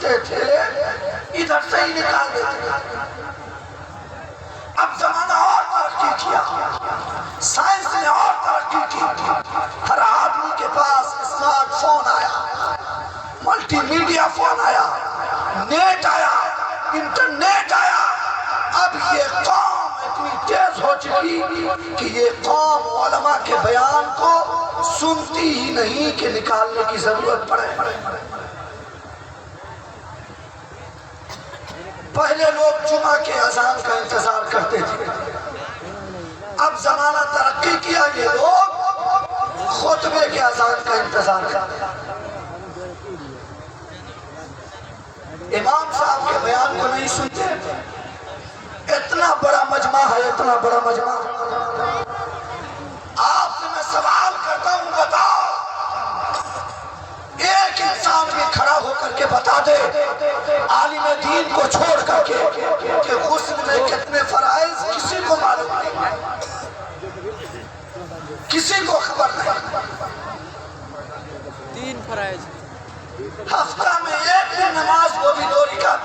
کرتے تھے ادھر سے ہی نکال دیتے تھے۔ اب زمانہ اور ترقی کیا، سائنس نے اور ترقی کی، ہر آدمی کے پاس اسمارٹ فون آیا، ملٹی میڈیا فون آیا، نیٹ آیا، انٹرنیٹ آیا۔ اب یہ قوم اتنی تیز ہو چکی کہ یہ قوم علماء کے بیان کو سنتی ہی نہیں کہ نکالنے کی ضرورت پڑے۔ پہلے لوگ جمعہ کے اذان کا انتظار کرتے تھے، اب زمانہ ترقی کیا، یہ لوگ خطبے کے اذان کا انتظار کرتے ہیں۔ امام صاحب کے بیان کو نہیں سنتے۔ اتنا بڑا مجمع ہے، اتنا بڑا مجمع۔ آپ سے میں سوال کرتا ہوں، بتاؤ ایک انسان بھی کھڑا ہو کر کے بتا دے عالم دین کو چھوڑ کر کے کہ غسل میں کتنے فرائض کسی کو معلوم نہیں، کسی کو خبر نہیں۔ 3 فرائض، ہفتہ میں ایک دن نماز، وہ بھی 2 رکعت،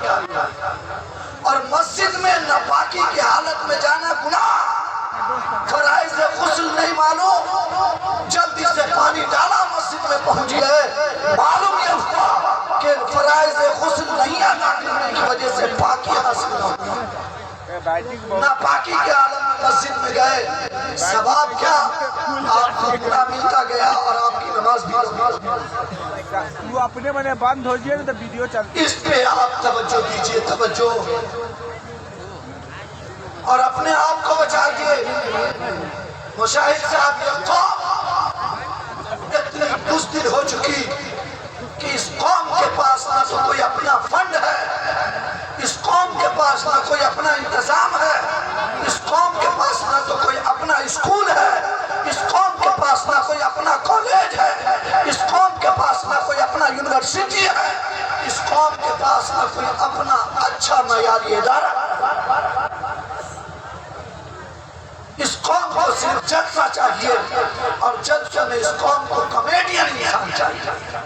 اور مسجد میں ناپاکی کی حالت میں جانا گناہ۔ فرائض غسل نہیں معلوم، جلدی سے پانی ڈالا، مسجد میں پہنچیے، معلوم یہ ہوا کہ فرائض غسل نہیں ادا کرنے کی وجہ سے پاکی حاصل نہ ہوئی۔ ناپاکی کے عالم میں مسجد میں گئے، ثواب کیا؟ آپ کو گناہ ملتا گیا اور آپ کی نماز بھی وہ اپنے منے بند ہو جائے تو ویڈیو چلتی۔ اس پہ آپ توجہ دیجئے، توجہ، اور اپنے آپ کو بچائیے۔ مشاہد صاحب، یہ قوم اتنی بزدل ہو چکی کہ اس قوم کے پاس نہ تو کوئی اپنا فنڈ ہے، اس قوم کے پاس نہ کوئی اپنا انتظام ہے، اس قوم کے پاس نہ تو کوئی اپنا اسکول ہے، اس قوم کے پاس نہ کوئی اپنا کالج ہے، اس قوم کے پاس نہ کوئی اپنا یونیورسٹی ہے، اس قوم کے پاس نہ کوئی اپنا اچھا معیاری ادارہ۔ اس قوم کو صرف جلسہ چاہیے، اور جلسے میں اس قوم کو کمیڈین انسان چاہیے۔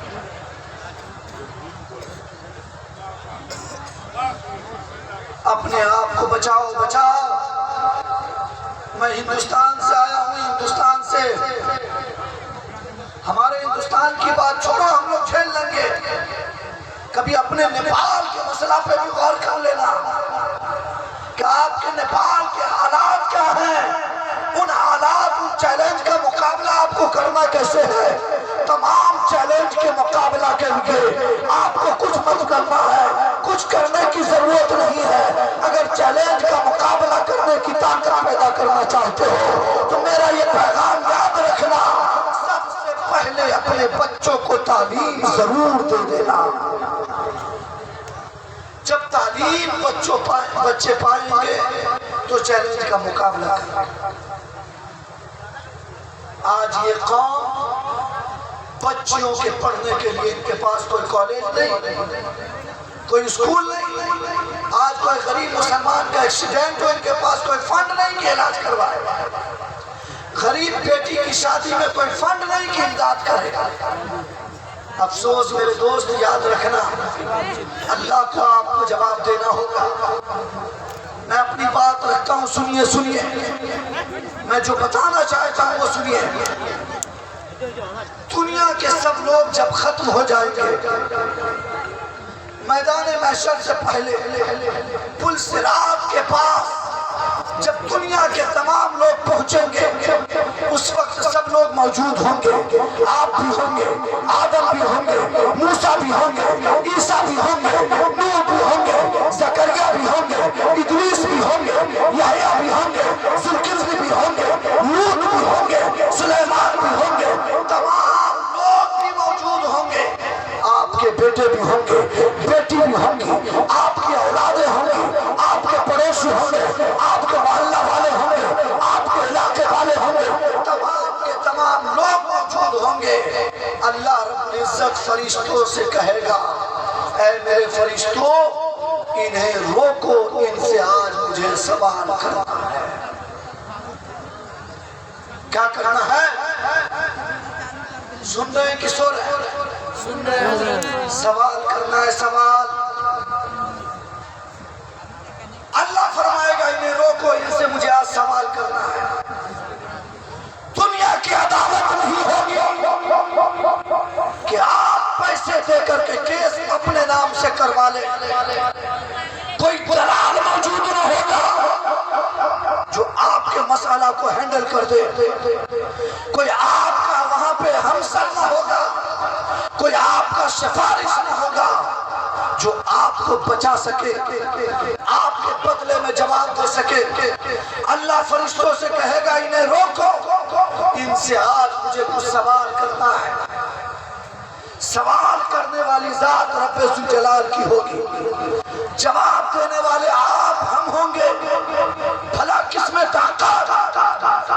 اپنے آپ کو بچاؤ، بچاؤ۔ میں ہندوستان سے آیا ہوں، ہندوستان سے، ہمارے ہندوستان کی بات چھوڑو، ہم لوگ جھیل لیں گے، کبھی اپنے نیپال کے مسئلہ پہ بھی غور کر لینا کہ آپ کے نیپال کے حالات کیا ہیں، ان حالات، ان چیلنج کا مقابلہ آپ کو کرنا کیسے ہے۔ تمام چیلنج کے مقابلہ کے لیے آپ کو کچھ مت کرنا ہے، کچھ کرنے کی ضرورت نہیں ہے۔ اگر چیلنج کا مقابلہ کرنے کی طاقت پیدا کرنا چاہتے ہو تو میرا یہ پیغام یاد رکھنا، سب سے پہلے اپنے بچوں کو تعلیم ضرور دے دینا۔ جب تعلیم بچے پائیں گے تو چیلنج کا مقابلہ کریں۔ آج یہ قوم بچیوں کے پڑھنے کے لیے ان کے پاس کوئی کالج نہیں، کوئی اسکول نہیں۔ آج کوئی غریب مسلمان کا ایکسیڈنٹ ہو، ان کے پاس کوئی فنڈ نہیں کہ علاج کروائے۔ غریب بیٹی کی شادی میں کوئی فنڈ نہیں کہ امداد کرے۔ افسوس میرے دوست، یاد رکھنا، اللہ کو آپ کو جواب دینا ہوگا۔ میں اپنی بات رکھتا ہوں، سنیے سنیے، میں جو بتانا چاہتا ہوں وہ سنیے۔ دنیا کے سب لوگ جب ختم ہو جائیں گے، میدان محشر سے پہلے پل صراط کے پاس جب دنیا کے تمام لوگ پہنچیں گے، اس وقت سب لوگ موجود ہوں گے۔ آپ بھی ہوں گے، آدم بھی ہوں گے، موسیٰ بھی ہوں گے، عیسیٰ بھی ہوں گے، نوح بھی ہوں گے، زکریا بھی ہوں گے، ادریس بھی ہوں گے، یحییٰ بھی ہوں گے، ذوالکفل بھی ہوں گے، لوط بھی ہوں گے، سلیمان بھی ہوں گے، تمام لوگ بھی موجود ہوں گے۔ آپ کے بیٹے بھی ہوں گے، بیٹی بھی ہوں گی، آپ کی اولادیں ہوں گی، آپ کے پڑوسی ہوں گے، آپ کے محلہ والے ہوں گے، آپ کے علاقے والے ہوں گے، تمام کے تمام لوگ موجود ہوں گے۔ اللہ رب العزت فرشتوں سے کہے گا، اے میرے فرشتوں، انہیں روکو، ان سے آج مجھے سوال کرنا ہے۔ کیا کرنا ہے؟ سن رہے ہیں کہ سو رہے ہیں؟ سن رہے ہیں حضرت۔ سوال کرنا ہے، سوال۔ سوال کرنا ہے. دنیا کی عدالت نہیں ہوگی کہ آپ پیسے دے کر کے کیس اپنے نام سے کروا لیں. کوئی دلال موجود نہ ہوگا جو آپ کے مسئلہ کو ہینڈل کر دے. کوئی آپ کا وہاں پہ ہمسر نہ ہوگا, کوئی آپ کا سفارش نہ ہوگا جو آپ کو بچا سکے, آپ کے بدلے میں جواب دے سکے. اللہ فرشتوں سے کہے گا انہیں روکو, ان سے آج مجھے کچھ سوال کرنا ہے. سوال کرنے والی ذات رب ذوالجلال کی ہوگی, جواب دینے والے آپ ہم ہوں گے. بھلا کس میں طاقت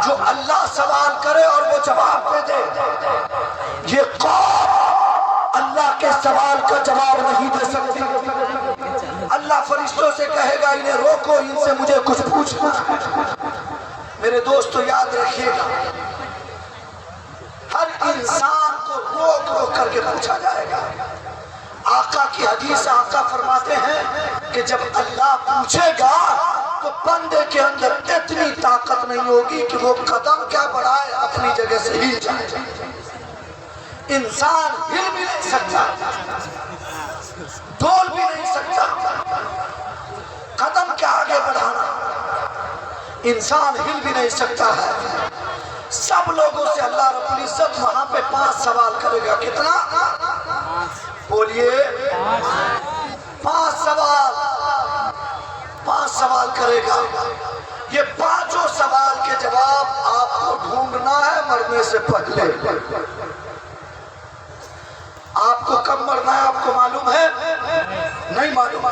جو اللہ سوال کرے اور وہ جواب دے دے. یہ قوم اللہ کے سوال کا جواب نہیں دے سکتی. اللہ فرشتوں سے کہے گا انہیں روکو, ان سے مجھے کچھ پوچھنا. میرے دوستو یاد رکھیے گا, ہر انسان کو روک روک کر کے پوچھا جائے گا. آقا کی حدیث, آقا فرماتے ہیں کہ جب اللہ پوچھے گا تو بندے کے اندر اتنی طاقت نہیں ہوگی کہ وہ قدم کیا بڑھائے, اپنی جگہ سے ہل جائے. انسان ہل بھی نہیں سکتا, ڈول بھی نہیں سکتا, قدم کیا آگے بڑھانا, انسان ہل بھی نہیں سکتا ہے. سب لوگوں سے اللہ رب العزت وہاں پہ 5 سوال کرے گا. کتنا بولیے؟ 5 سوال کرے گا. یہ 5 سوال کے جواب آپ کو ڈھونڈنا ہے مرنے سے پہلے. آپ کو کب مرنا ہے آپ کو معلوم ہے؟ نہیں معلوم.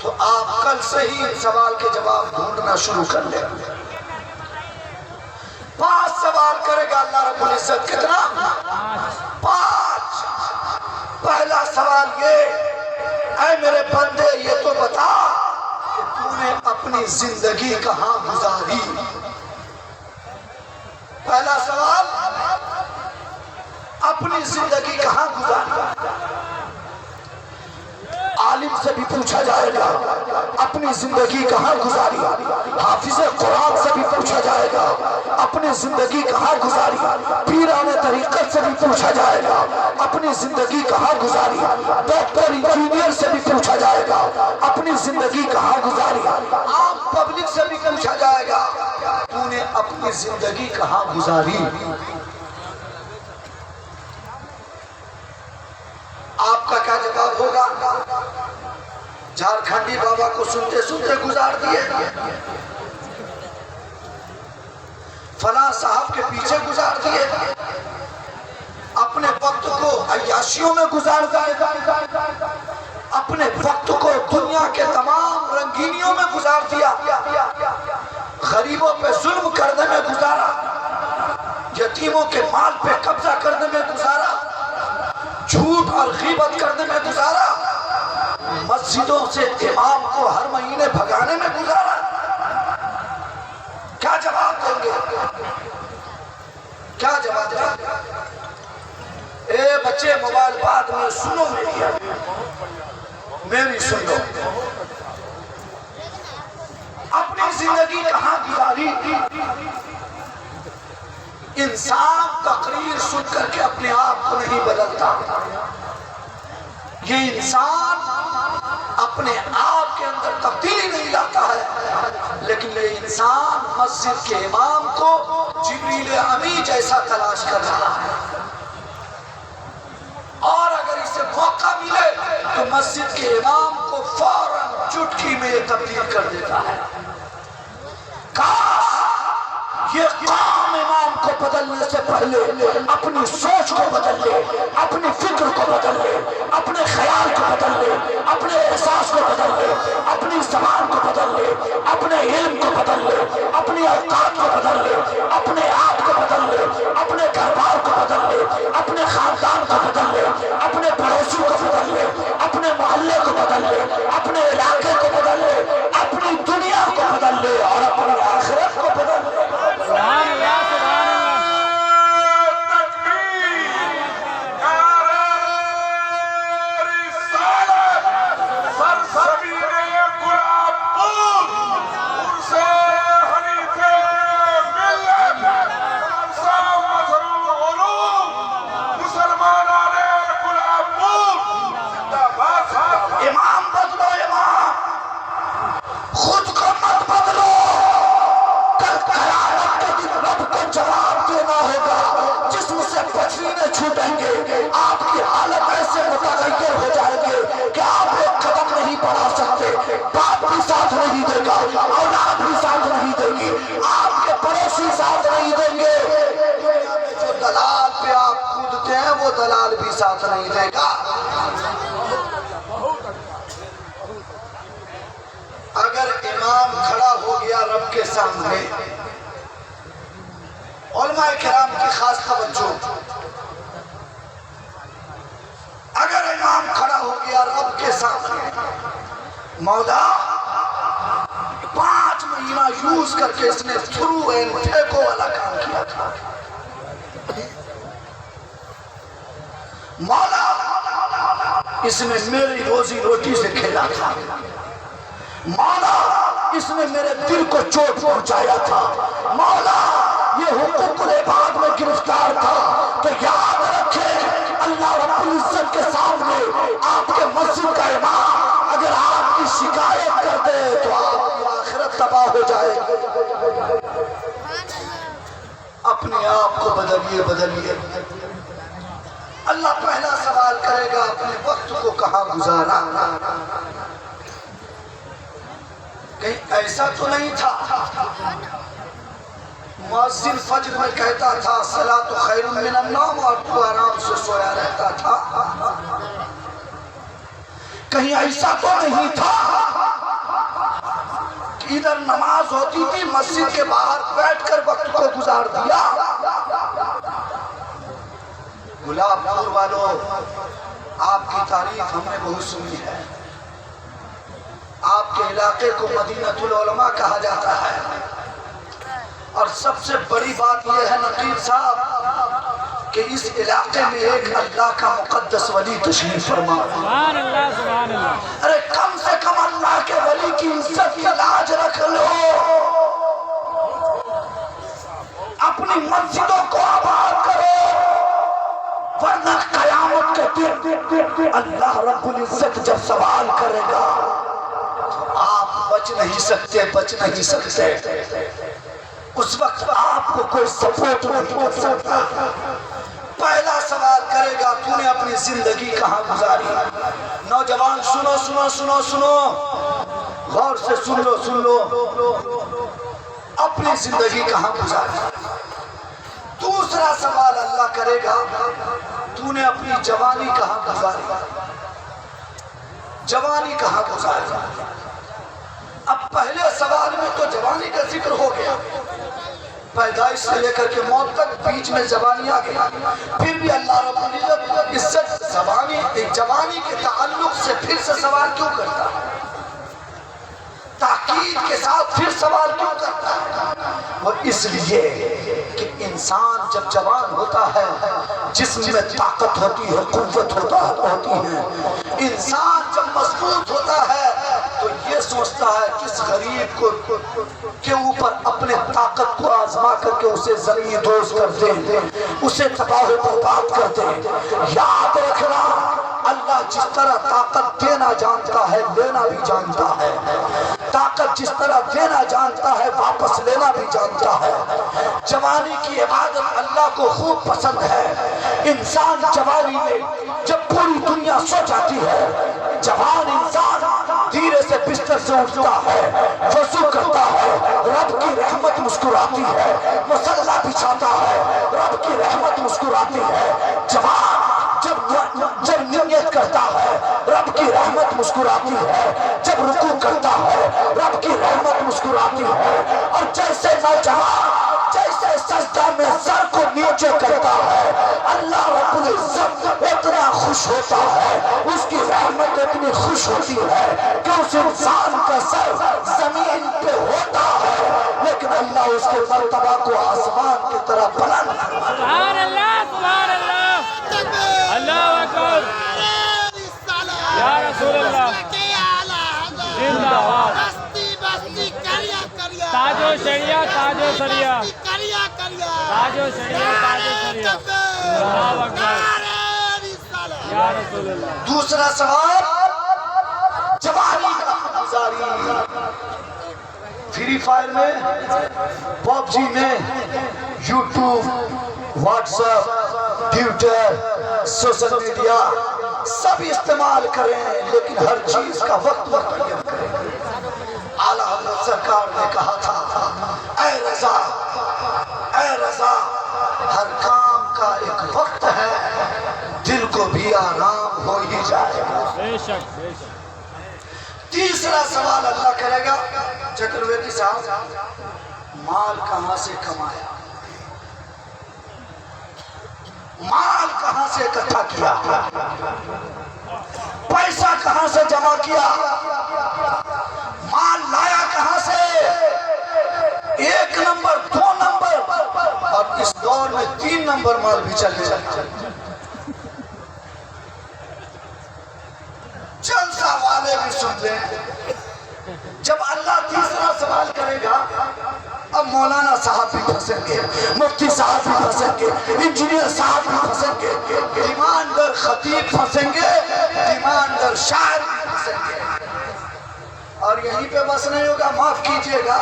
تو آپ کل سے ہی ان سوال کے جواب ڈھونڈنا شروع کر لیں. 5 سوال کرے گا اللہ رب العزت. کتنا؟ 5. پہلا سوال یہ, اے میرے بندے یہ تو بتا کہ تو نے اپنی زندگی کہاں گزاری. پہلا سوال, اپنی زندگی کہاں گزاری. عالم سے بھی پوچھا جائے گا اپنی زندگی کہاں گزاری. حافظ قرآن سے بھی پوچھا جائے گا اپنی زندگی کہاں گزاری. پیران طریقت سے بھی پوچھا جائے گا اپنی زندگی کہاں گزاری. ڈاکٹر انجینئر سے بھی پوچھا جائے گا اپنی زندگی کہاں گزاری. عام پبلک سے بھی پوچھا جائے گا تو نے اپنی زندگی کہاں گزاری. آپ کا کیا جواب ہوگا؟ جھارکھنڈی بابا کو سنتے سنتے گزار دیے, فلاں صاحب کے پیچھے گزار دیے, اپنے وقت کو عیاشیوں میں گزار دیے, اپنے وقت کو دنیا کے تمام رنگینیوں میں گزار دیا, غریبوں پہ ظلم کرنے میں گزارا, یتیموں کے مال پہ قبضہ کرنے میں گزارا, جھوٹ اور غیبت کرنے میں گزارا, مسجدوں سے امام کو ہر مہینے بھگانے میں گزارا. کیا جواب دیں گے؟ کیا جواب دیں گے؟ اے بچے موبائل بعد میں سنو, میری سنو. اپنی زندگی کہاں گزاری. انسان تقریر سن کر کے اپنے آپ کو نہیں بدلتا. یہ انسان اپنے آپ کے اندر تبدیلی نہیں لاتا ہے, لیکن یہ انسان مسجد کے امام کو جبریل امی جیسا تلاش کر رہا ہے, اور اگر اسے موقع ملے تو مسجد کے امام کو فوراً چٹکی میں تبدیل کر دیتا ہے. یہ قوم امام کو بدلنے سے پہلے اپنی سوچ کو بدل لے, اپنی فکر کو بدل لے, اپنے خیال کو بدل لے, اپنے احساس کو بدل لے, اپنی زبان کو بدل لے, اپنے علم کو بدل لے, اپنی اوقات کو بدل لے, اپنے آپ کو بدل لے, اپنے گھر بار کو بدل لے, اپنے خاندان کو بدل لے, اپنے پڑوسی کو بدل لے, اپنے محلے کو بدل لے, اپنے علاقے کو بدل لے, اپنی دنیا کو بدل لے, اور اپنی آخرت کو بدل لے. سبحان اللہ, سبحان اللہ. سرزمین گلاب پور سے حنیف گے، باپ بھی ساتھ نہیں دے گا، اولاد بھی ساتھ نہیں دے گی، آپ کے پڑوسی ساتھ نہیں دیں گے، جو دلال پہ آپ کودتے ہیں وہ دلال بھی ساتھ نہیں دے گا۔ اگر امام کھڑا ہو گیا رب کے سامنے، علماء کرام کی خاص توجہ، اگر امام کھڑا ہو گیا رب کے سامنے، مولا 5 مہینہ یوز کر کے اس نے تھرو اینڈ ٹھیکو والا کام کیا تھا، مولا اس نے میری روزی روٹی سے کھیلا تھا، مولا اس نے میرے دل کو چوٹ پہنچایا تھا، مولا یہ حقوق العباد میں گرفتار تھا، تو یاد رکھیں اللہ رب العزت کے سامنے آپ کے مسجد کا امام اگر آپ کی شکایت کر دے تو آپ کی آخرت تباہ ہو جائے۔ اپنے آپ کو بدلیے۔ اللہ پہلا سوال کرے گا اپنے وقت کو کہاں گزارا؟ کہیں ایسا تو نہیں تھا مؤذن فجر میں کہتا تھا الصلاۃ خیر من النوم اور تو آرام سے سویا رہتا تھا؟ کہیں ایسا تو نہیں تھا کہ ادھر نماز ہوتی تھی مسجد کے باہر بیٹھ کر وقت کو گزار دیا؟ گلاب پور والوں، آپ کی تعریف ہم نے بہت سنی ہے، آپ کے علاقے کو مدینہ العلماء کہا جاتا ہے، اور سب سے بڑی بات یہ ہے نقیب صاحب کہ اس علاقے میں ایک اللہ کا مقدس ولی تشریف فرما۔ سبحان اللہ سبحان اللہ۔ ارے کم سے کم اللہ کے ولی کی عزت کی لاج رکھ لو، اپنی مسجدوں کو آباد کرو، ورنہ قیامت کے دن اللہ رب العزت جب سوال کرے گا آپ بچ نہیں سکتے، اس وقت آپ کو کوئی سپورٹ نہیں کر سکتا۔ پہلا سوال کرے گا تو نے اپنی زندگی کہاں گزاری؟ نوجوان سنو، غور سے سن لو، اپنی زندگی کہاں گزاری؟ دوسرا سوال اللہ کرے گا تو نے اپنی جوانی کہاں گزاری؟ اب پہلے سوال میں تو جوانی کا ذکر ہو گیا، پیدائش سے لے کر کے موت تک بیچ میں جوانی آ گیا، پھر بھی اللہ رب العزت جوانی کے تعلق سے پھر سے سوال کیوں کرتا ہے؟ تاکید کے ساتھ پھر سوال کیوں کرتا ہے؟ وہ اس لیے کہ انسان جب جوان ہوتا ہے جسم میں طاقت ہوتی ہے، قوت ہوتی ہے، انسان جب مضبوط ہوتا ہے تو یہ سوچتا ہے کس غریب کے اوپر اپنے طاقت کو آزما کر کے اسے زمین دوز کر دیں، اسے تباہ و برباد کر دیں۔ یاد رکھنا اللہ جس طرح طاقت دینا جانتا ہے لینا بھی جانتا ہے، طاقت جس طرح دینا جانتا ہے واپس لینا بھی جانتا ہے۔ جوانی کی عبادت اللہ کو خوب پسند ہے۔ انسان جوانی میں جب پوری دنیا سو جاتی ہے، جوان انسان دھیرے سے بستر سے اٹھتا ہے، وضو کرتا ہے، رب کی رحمت مسکراتی ہے، مصلی بچھاتا ہے، رب کی رحمت مسکراتی ہے۔ جوان جب نیت کرتا ہے رب کی رحمت مسکراتی ہے، جب رکوع کرتا ہے رب کی رحمت مسکراتی ہے، اور جیسے نوجوان جیسے سجدہ میں سر کو نیچے کرتا ہے اللہ رب العزت اتنا خوش ہوتا ہے، اس کی رحمت اتنی خوش ہوتی ہے کہ اس انسان کا سر زمین پہ ہوتا ہے لیکن اللہ اس کے مرتبہ کو آسمان کی طرح بلند کرتا ہے۔ سبحان اللہ سبحان اللہ، اللہ اکبر، یا رسول اللہ، زندہ باد، تاج و شریعہ، تاج و شریعہ، تاج و شریعہ، تاج و شریعہ، اللہ اکبر، یا رسول اللہ۔ دوسرا سوال جوانی کا گزاری، فری فائر میں، پب جی میں، YouTube, WhatsApp, Twitter, social media سب استعمال کریں لیکن ہر چیز کا وقت مقرر کریں۔ سرکار نے کہا تھا اے رضا ہر کام کا ایک وقت ہے دل کو بھی آرام ہو ہی جائے گا. بے شک بے شک. تیسرا سوال اللہ کرے گا چترویدی صاحب مال کہاں سے کمایا مال کہاں سے اکٹھا کیا پیسہ کہاں سے جمع کیا مال لایا کہاں سے 1 نمبر 2 نمبر اور اس دور میں 3 نمبر مال بھی چلنے لگا. جلسہ والے بھی سن لیں جب اللہ تیسرا سوال کرے گا اب مولانا صاحب بھی پھنسیں گے مفتی صاحب بھی پھنسیں گے انجینئر صاحب بھی پھنسیں گے ایماندار خطیب پھنسیں گے ایماندار شاعر بھی پھنسیں گے اور یہیں پہ بس نہیں ہوگا معاف کیجئے گا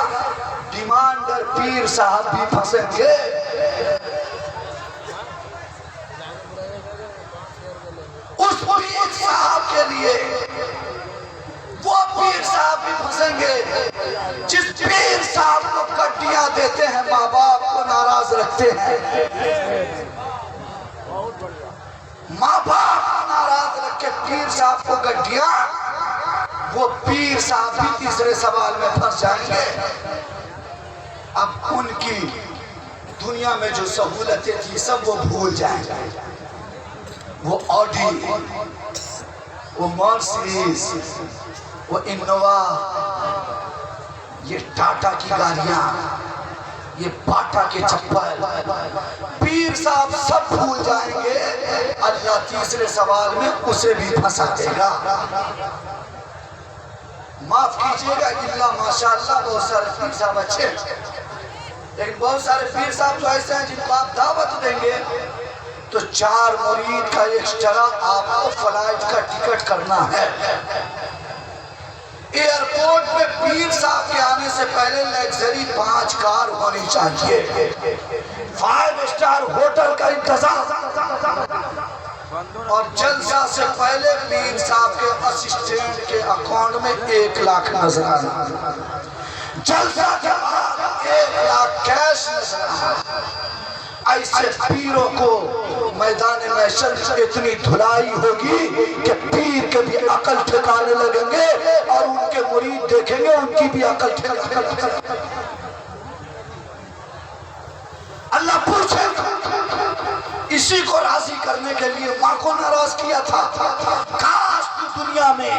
ایماندار پیر صاحب بھی پھنسیں گے. اس پیر صاحب کے لیے وہ پیر صاحب بھی پھنسیں گے جس پیر صاحب کو کٹیاں دیتے ہیں ماں باپ کو ناراض رکھتے ہیں ماں باپ کو ناراض رکھ کے پیر صاحب کو گڈیاں وہ پیر صاحب بھی تیسرے سوال میں پھنس جائیں گے. اب ان کی دنیا میں جو سہولتیں تھی سب وہ بھول جائیں گے. وہ آڈی وہ مرسیڈیز وہ انووا یہ ٹاٹا کی گاڑیاں یہ باٹا کے چپل پیر صاحب سب بھول جائیں گے. اللہ تیسرے سوال میں اسے بھی پھنسا دے گا. معاف کیجئے گا اللہ ماشاءاللہ بہت سارے پیر صاحب اچھے لیکن بہت سارے پیر صاحب جو ایسے ہیں جن کو آپ دعوت دیں گے تو 4 مرید کا ایکسٹرا آپ کو فلائٹ کا ٹکٹ کرنا ہے. ایئرپورٹ پہ پیر صاحب کے آنے سے پہلے لیگزری 5 کار ہونی چاہیے 5 اسٹار ہوٹل کا انتظام اور جلسہ سے پہلے پیر صاحب کے اسسٹنٹ کے اکاؤنٹ میں 1 لاکھ نظر آنا جلسہ کے بعد 1 لاکھ کیش نظر آنا. ایسے پیروں کو میدان محشر اتنی دھلائی ہوگی کہ پیر کے بھی عقل ٹھکانے لگیں گے اور ان کے مرید دیکھیں گے ان کی بھی عقل ٹھکانے لگیں گے. اللہ پوچھے اسی کو راضی کرنے کے لیے ماں کو ناراض کیا تھا. کاش تو دنیا میں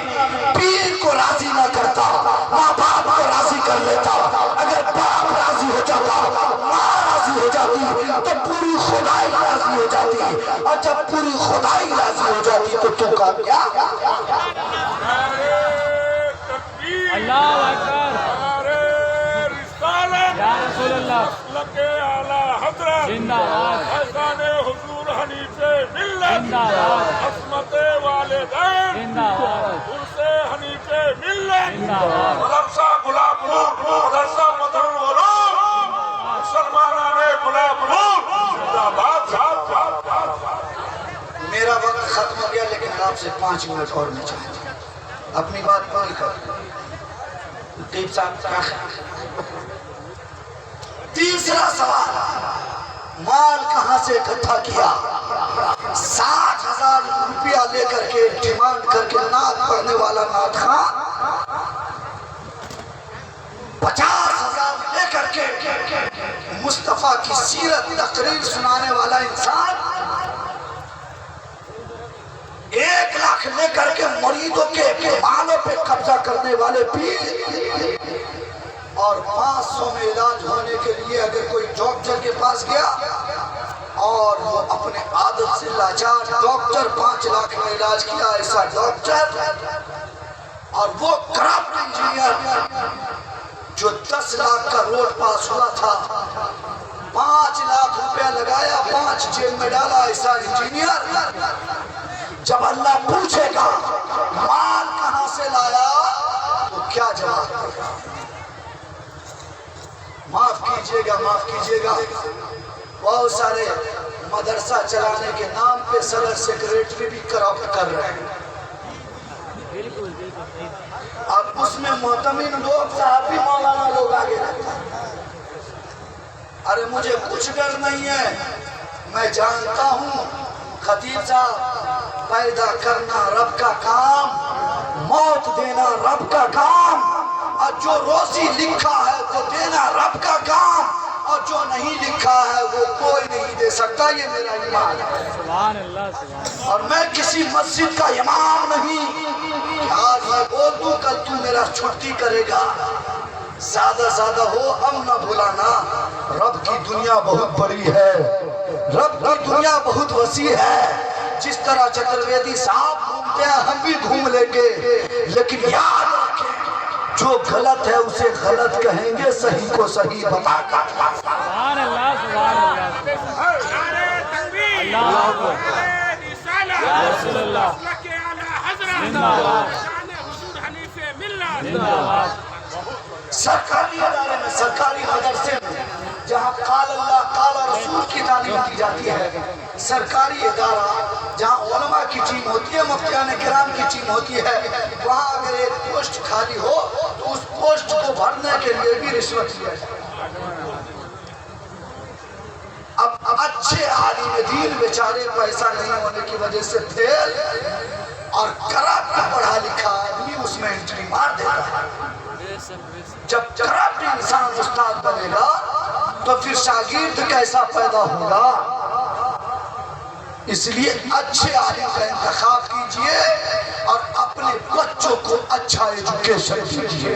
پیر کو راضی نہ کرتا ماں باپ کو راضی کر لیتا. اگر باپ راضی ہو جاتا ماں راضی ہو جاتی تو پوری خدائی راضی ہو جاتی اور جب پوری خدائی راضی ہو جاتی تو تو کامیاب. اللہ اکبر یا رسول اللہ زندہ باد حضور حنیف ملت زندہ باد عصمت والدین زندہ باد عرص حنیف ملت زندہ باد مدرسہ گلاب نور مدرسہ مدن علوم مسلمانان گلاب نور زندہ باد. میرا وقت ختم ہو گیا لیکن آپ سے 5 منٹ اور میں چاہتا ہوں اپنی بات پوری کر. تیسرا سوال مال کہاں سے اکٹھا کیا 60,000 روپیہ لے کر کے ڈیمانڈ کر کے نعت پڑھنے والا نعت خواں 50,000 لے کر کے مصطفیٰ کی سیرت تقریر سنانے والا انسان 1 لاکھ لے کر کے مریدوں کے مالوں پہ قبضہ کرنے والے پیر اور 500 میں علاج ہونے کے لیے اگر کوئی ڈاکٹر کے پاس گیا اور وہ اپنے عادت سے لاچار ڈاکٹر 5 لاکھ میں علاج کیا ایسا ڈاکٹر اور وہ کرپٹ انجینئر جو 10 لاکھ کا روڈ پاس ہوا تھا 5 لاکھ روپیہ لگایا 5 جیب میں ڈالا ایسا انجینئر جب اللہ پوچھے گا مال کہاں سے لایا تو کیا جواب دے گا؟ معاف کیجئے گا بہت سارے مدرسہ چلانے کے نام پہ صدر سیکریٹری بھی کرپٹ کر رہے ہیں. اب اور اس میں محتمین لوگ صحافی مولانا لوگ آگے رہتے ہیں. ارے مجھے کچھ ڈر نہیں ہے، میں جانتا ہوں خطیب صاحب پیدا کرنا رب کا کام، موت دینا رب کا کام، اور جو روزی لکھا ہے وہ دینا رب کا کام، اور جو نہیں لکھا ہے وہ کوئی نہیں دے سکتا. یہ میرا ایمان ہے. سبحان اللہ سبحان اللہ. اور میں کسی مسجد کا امام نہیں کہ آج میں بول دوں کل تو میرا چھٹی کرے گا. زیادہ ہو ام نہ بھلانا. رب کی دنیا بہت بڑی ہے، رب کی دنیا بہت وسیع ہے. جس طرح چترویدی صاحب گھومتے ہیں ہم بھی گھوم لیں گے، لیکن یاد رکھیں جو غلط ہے اسے غلط کہیں گے، صحیح کو صحیح بتا کر. سبحان اللہ سبحان اللہ. اللہ اکبر. یا رسول اللہ. زندہ باد زندہ باد. سرکاری ادارے میں، سرکاری مدرسے میں جہاں قال اللہ قال رسول کی تعلیم دی جاتی ہے، سرکاری ادارہ جہاں علماء کی ٹیم ہوتی ہے، مفتیان کرام کی ٹیم ہوتی ہے، وہاں اگر ایک پوسٹ خالی ہو تو اس پوسٹ کو بھرنے کے لیے بھی رشوت لیا جائے. اب اچھے عالم دین بیچارے پیسہ نہیں ہونے کی وجہ سے فیل اور کرپٹ پڑھا لکھا آدمی اس میں انٹری مار دیتا ہے. جب کرپٹ انسان استاد بنے گا تو پھر شاگرد کیسا پیدا ہوگا؟ اس لیے اچھے عالم کا انتخاب کیجئے اور اپنے بچوں کو اچھا ایجوکیشن دیجئے،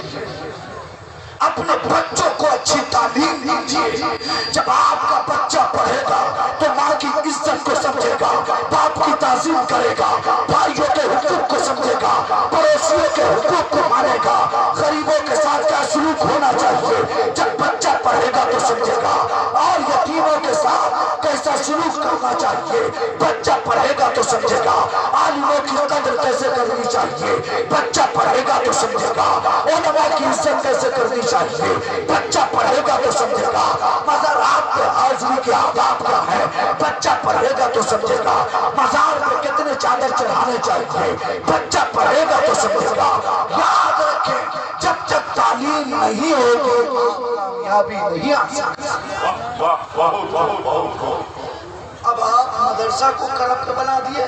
اپنے بچوں کو اچھی تعلیم دیجئے. جب آپ کا بچہ پڑھے گا تو ماں کی عزت کو سمجھے گا، باپ کی تعظیم کرے گا، بھائیوں کے حقوق کو سمجھے گا، پڑوسیوں کے حقوق کو مانے گا، غریبوں کے ساتھ کیا سلوک ہونا چاہیے. جب بچہ پڑھے گا تو سمجھے گا، اور یتیموں کے ساتھ کیسا سلوک کرنا چاہیے بچہ پڑھے گا تو سمجھے گا. عالموں کی قدر کیسے کرنی چاہیے بچہ پڑھے گا تو سمجھے گا. علماء کی عزت کیسے کرنی چاہیے بچہ پڑھے گا تو سمجھے گا. مزارات پہ حاضری کے آداب کیا ہے بچہ پڑھے گا تو سمجھے گا. مزار پہ کتنے چادر چڑھانے چاہیے بچہ پڑھے گا تو سمجھے گا. یاد رکھیں جب تک تعلیم نہیں ہوگی کامیابی نہیں آ سکتی. اب آپ مدرسہ کو کرپٹ بنا دیے،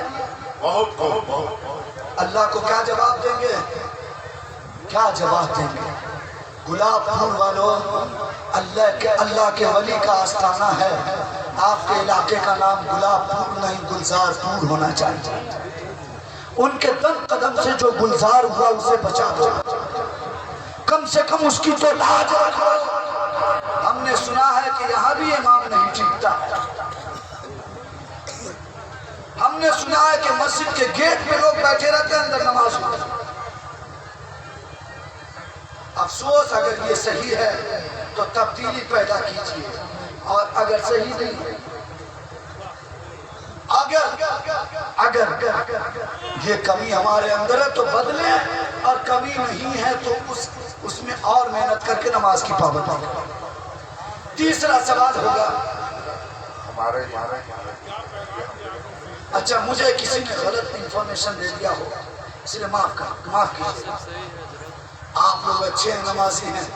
اللہ کو کیا جواب دیں گے؟ کیا جواب دیں گے؟ گلاب پھول والوں، اللہ کے ولی کا آستانہ ہے. آپ کے علاقے کا نام گلاب پھول نہیں گلزار پھول ہونا چاہیے. ان کے دن قدم سے جو گلزار ہوا اسے بچا دو، کم سے کم اس کی تو لاج رکھو. ہم نے سنا ہے کہ یہاں بھی امام نہیں ٹھیکتا. ہم نے سنا ہے کہ مسجد کے گیٹ پہ لوگ بیٹھے رہتے ہیں اندر نماز ہوتی. افسوس اگر یہ صحیح ہے تو تبدیلی پیدا کیجیے، اور اگر صحیح نہیں، اگر یہ کمی ہمارے اندر ہے تو بدلیں، اور کمی نہیں ہے تو اس میں اور محنت کر کے نماز کی پابندی. تیسرا سوال ہوگا، اچھا مجھے کسی نے غلط انفارمیشن دے دیا ہو، اس لیے معاف کیجیے. آپ لوگ اچھے ہیں، نمازی ہیں،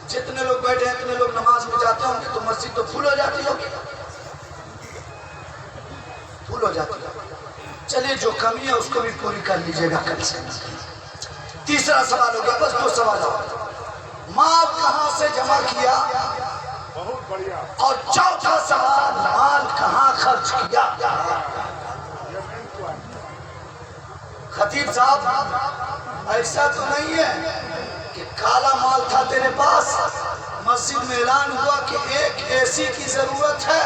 جتنے لوگ بیٹھے ہیں اتنے لوگ نماز میں جاتے ہوں گے تو مسجد تو پھول ہو جاتی ہوگی، پھول ہو جاتی ہوگی. چلیے جو کمی ہے اس کو بھی پوری کر لیجئے گا کل سے. تیسرا سوال ہوگا، بس دو سوال ہو. مال کہاں سے جمع کیا؟ اور چوتھا سوال، مال کہاں خرچ کیا؟ خطیب صاحب ایسا تو نہیں ہے کہ کالا مال تھا تیرے پاس، مسجد میں اعلان ہوا کہ ایک اے سی کی ضرورت ہے،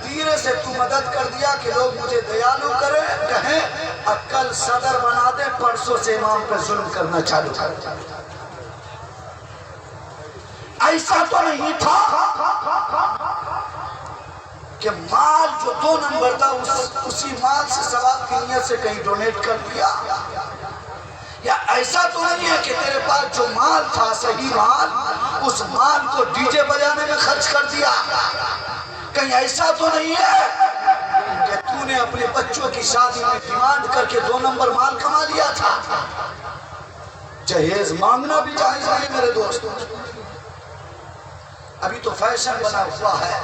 دھیرے سے تو مدد کر دیا کہ لوگ مجھے دیالو کہیں، اور کل صدر بنا دے، پرسوں سے امام پہ ظلم کرنا چالو کر دیا. ایسا تو نہیں تھا کہ مال جو 2 نمبر تھا اسی مال سے ثواب کی نیت سے کہیں ڈونیٹ کر دیا، یا ایسا تو نہیں ہے کہ تیرے پاس جو مال تھا صحیح مال اس مال کو ڈی جے بجانے میں خرچ کر دیا. کہیں ایسا تو نہیں ہے کہ تو نے اپنے بچوں کی شادی میں ڈیمانڈ کر کے 2 نمبر مال کما لیا تھا. جہیز مانگنا بھی جائز نہیں میرے دوست. ابھی تو فیشن بنا ہوا ہے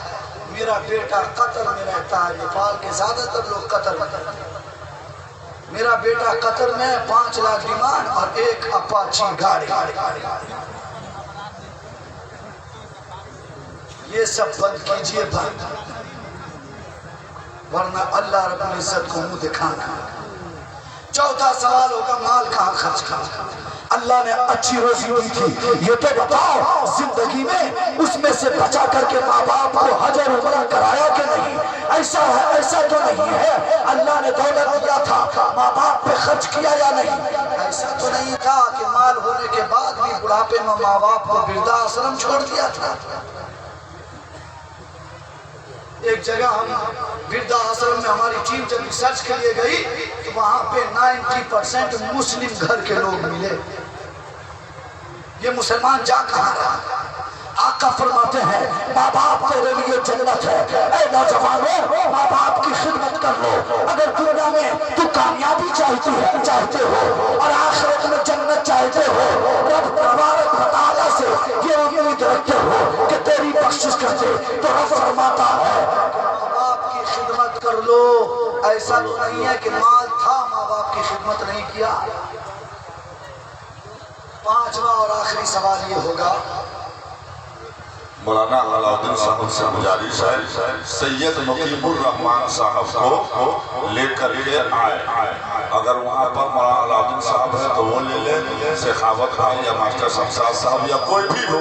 میرا بیٹا قطر میں رہتا ہے. نیپال کے زیادہ تر لوگ قطر میں. میرا بیٹا قطر میں 5 لاکھ ڈیمانڈ اور 1 اپاچی گاڑی. یہ سب بند کیجئے بند، ورنہ اللہ رب العزت کو منہ دکھانا. چوتھا سوال ہوگا مال کہاں خرچ کرنا. اللہ نے اچھی روزی دی تھی، یہ تو بتاؤ زندگی میں اس میں سے بچا کر کے ماں باپ کو حج اور عمرہ کرایا کہ نہیں؟ ایسا ہے، ایسا تو نہیں ہے. اللہ نے دولت دیا تھا، ماں باپ پہ خرچ کیا یا نہیں؟ ایسا تو نہیں تھا کہ مال ہونے کے بعد بھی بڑھاپے میں ماں باپ کو وردھاশ্رم چھوڑ دیا تھا. ایک جگہ ہم وردھاশ্رم میں ہماری ٹیم جب ریسرچ کے لیے گئی تو وہاں پہ 90% مسلم گھر کے لوگ ملے. یہ مسلمان جا کہاں رہا؟ آقا فرماتے ہیں ماں باپ تیرے لیے جنت ہے. اے نوجوانوں ماں باپ کی خدمت کر لو. اگر دنیا میں تو کامیابی چاہتے ہو اور آخرت میں جنت چاہتے ہو، رب تبارک و تعالیٰ سے یہ امید رکھتے ہو کہ تیری بخشش کر دے، تو رب فرماتا ہے ماں باپ کی خدمت کر لو. ایسا تو نہیں ہے کہ مال تھا ماں باپ کی خدمت نہیں کیا. پانچواں اور آخری سوال یہ ہوگا، مولانا علاؤدین صاحب سے گزارش ہے سید مقیم الرحمان صاحب کو لے کر کے آئے. اگر وہاں پر مولانا علاؤدین صاحب ہے تو وہ لے لے، سخاوت بھائی یا ماسٹر شمشاد صاحب یا کوئی بھی ہو،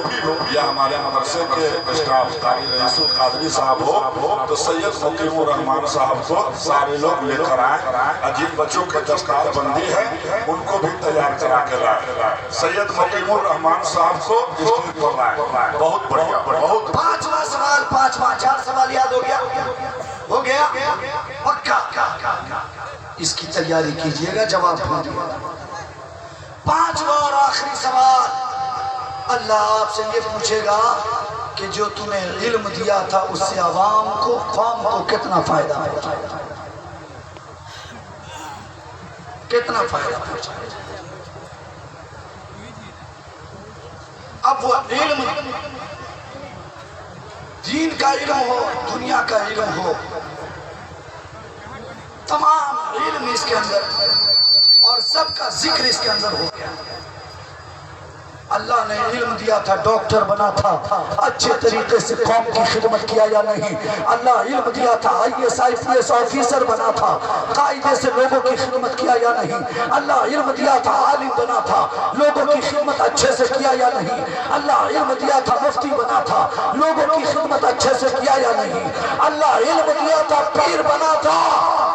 یا ہمارے مدرسے کے اسٹاف قاری رئیس القادری صاحب ہو، تو سید مقیم الرحمان صاحب کو سارے لوگ لے کر آئے. جن بچوں کے دستار بندی ہے ان کو بھی تیار کرا کے لائے. سید مقیم الرحمان صاحب کو اسٹیج پر لائے. بہت بڑھیا. پانچواں سوال، 4 سوال یاد ہو گیا پکا. اس کی تیاری کیجئے گا، جواب دیجئے. پانچواں اور آخری سوال، اللہ آپ سے یہ پوچھے گا کہ جو تمہیں علم دیا تھا اس سے عوام کو، قوم کو کتنا فائدہ پہنچایا؟ کتنا فائدہ پہنچایا؟ اب وہ علم دین کا علم ہو، دنیا کا علم ہو، تمام علم اس کے اندر اور سب کا ذکر اس کے اندر ہو گیا. اللہ نے علم دیا تھا، ڈاکٹر بنا تھا، اچھے طریقے سے قوم کی خدمت کیا یا نہیں؟ اللہ علم دیا تھا، IAS IPS آفیسر بنا تھا، قاعدے سے لوگوں کی خدمت کیا یا نہیں؟ اللہ علم دیا تھا، عالم بنا تھا، لوگوں کی خدمت اچھے سے کیا یا نہیں؟ اللہ علم دیا تھا، مفتی بنا تھا، لوگوں کی خدمت اچھے سے کیا یا نہیں؟ اللہ علم دیا تھا، پیر بنا تھا،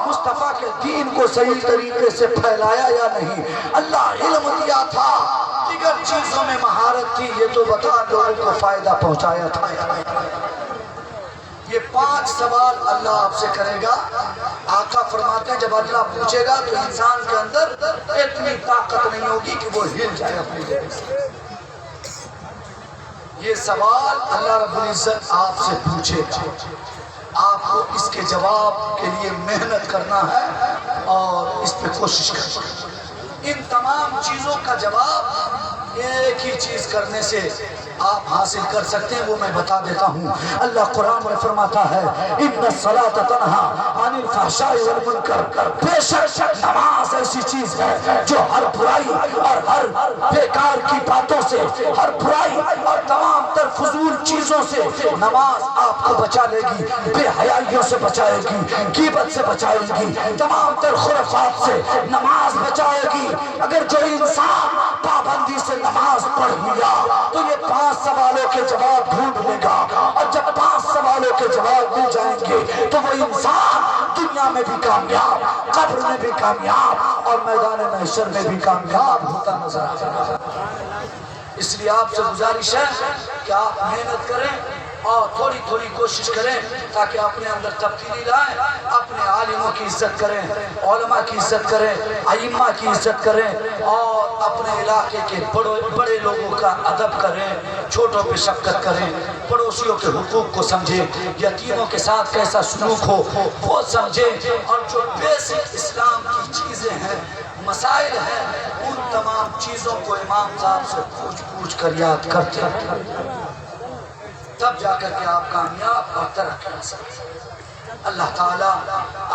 مصطفیٰ کے دین کو صحیح طریقے سے پھیلایا یا نہیں؟ اللہ علم دیا تھا، دیگر چیزوں میں مہارت تھی، یہ تو بتا لوگوں کو فائدہ پہنچایا تھا. یہ 5 سوال اللہ آپ سے کرے گا. آقا فرماتے ہیں جب اللہ پوچھے گا تو انسان کے اندر اتنی طاقت نہیں ہوگی کہ وہ ہل جائے اپنی جگہ سے. یہ سوال اللہ رب العزت آپ سے پوچھے گا. آپ کو اس کے جواب کے لیے محنت کرنا ہے اور اس پہ کوشش کرنا ہے. ان تمام چیزوں کا جواب ایک ہی چیز کرنے سے آپ حاصل کر سکتے ہیں، وہ میں بتا دیتا ہوں. اللہ قرآن میں فرماتا ہے ان الصلاۃ تنہی عن الفحشاء والمنکر، بے شک نماز ایسی چیز ہے جو ہر برائی اور ہر بیکار کی باتوں سے، ہر برائی اور تمام تر فضول چیزوں سے نماز آپ کو بچا لے گی. بے حیائیوں سے بچائے گی، غیبت سے بچائے گی، تمام تر خرافات سے نماز بچائے گی. اگر جو انسان پابندی سے نماز پڑھ لیا تو یہ 5 سوالوں کے جواب ڈھونڈ لے گا، اور جب 5 سوالوں کے جواب مل جائیں گے تو وہ انسان دنیا میں بھی کامیاب، قبر میں بھی کامیاب اور میدان محشر میں بھی کامیاب ہوتا نظر آئے گا. اس لیے آپ سے گزارش ہے کہ آپ محنت کریں اور تھوڑی تھوڑی کوشش کریں تاکہ اپنے اندر تبدیلی لائیں. اپنے عالموں کی عزت کریں، علماء کی عزت کریں، ائمہ کی عزت کریں، اور اپنے علاقے کے بڑے لوگوں کا ادب کریں، چھوٹوں پہ شفقت کریں، پڑوسیوں کے حقوق کو سمجھیں، یتیموں کے ساتھ کیسا سلوک ہو وہ سمجھیں، اور جو بیسک اسلام کی چیزیں ہیں مسائل ہیں ان تمام چیزوں کو امام صاحب سے پوچھ کر یاد کرتے ہیں، تب جا کر کے آپ کامیاب اور ترقی کر سکتے ہیں۔ اللہ تعالیٰ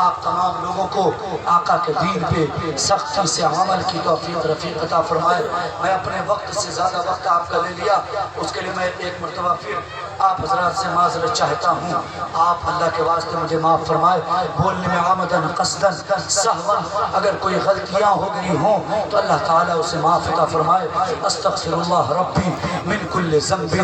آپ تمام لوگوں کو آقا کے دین پہ سختی سے عمل کی توفیق رفیق عطا فرمائے۔ میں اپنے وقت سے زیادہ وقت آپ کا لے لیا، اس کے لیے میں ایک مرتبہ پھر آپ حضرات سے معذرت چاہتا ہوں۔ آپ اللہ کے واسطے مجھے معاف فرمائے، بولنے میں عمدن قصدن سہون اگر کوئی غلطیاں ہو گئی ہوں تو اللہ تعالیٰ اسے معاف عطا فرمائے۔ استغفر اللہ ربی من کل ذنب